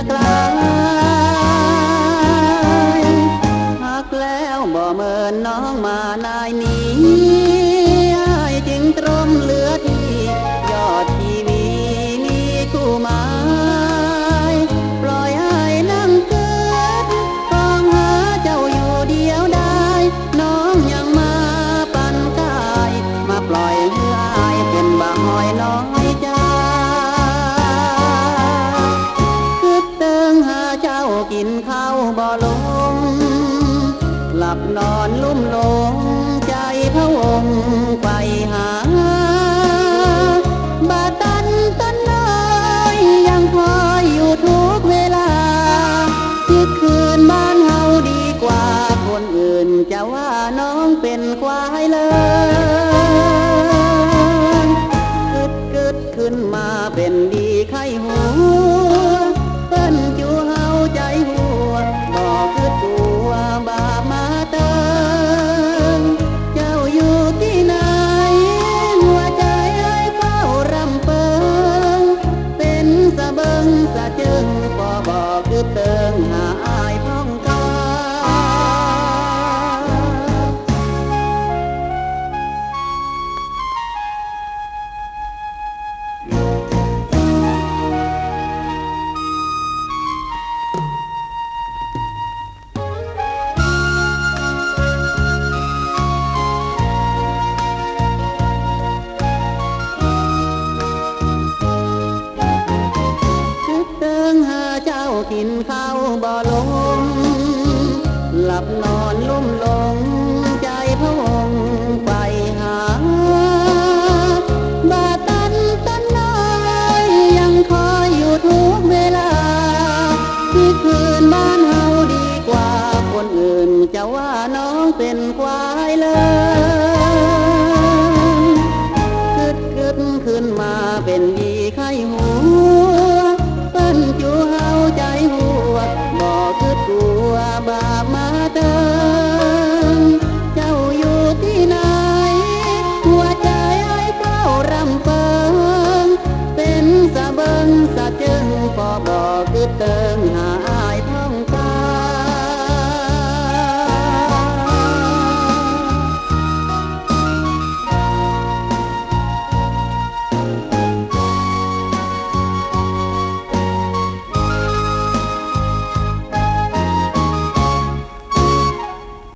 ไกลหักแล้วบ่เมินน้องมานายนี้อ้ายจึงตรมเหลือที่ยอดทีวีมีคู่หมายปล่อยให้นั่งเกิดต้องหาเจ้าอยู่เดียวได้น้องยังมาปั่นกายมาปล่อยเหืออายเป็นบาหอยน้อยใจคิดเติงหาเจ้ากินข้าวบ่ลงหลับนอนลุ่มหลงใจพะวงไปหาบาตันต้นน้อยยังคอยอยู่ทุกเวลาคิดคืนบ้านเฮาดีกว่าคนอื่นจะว่าน้องเป็นควายเลยกึดขึ้นมาเป็นดีไข้หัวเปิ้นจูเฮาใจหัวบอกคือตัวบามาเติมเจ้าอยู่ที่ไหนหัวใจไอ้เฝ้ารำเปิงเป็นสะเบิงสะจึงก็บอกคือเติงหาอายพ้องกากินข้าวบ่ลงหลับนอนลุ่มหลงใจพะวงไปหาบาตันต้นน้อยยังคอยอยู่ทุกเวลาที่คืนบ้านเฮาดีกว่าคนอื่นจะว่าน้องเป็นควายเลย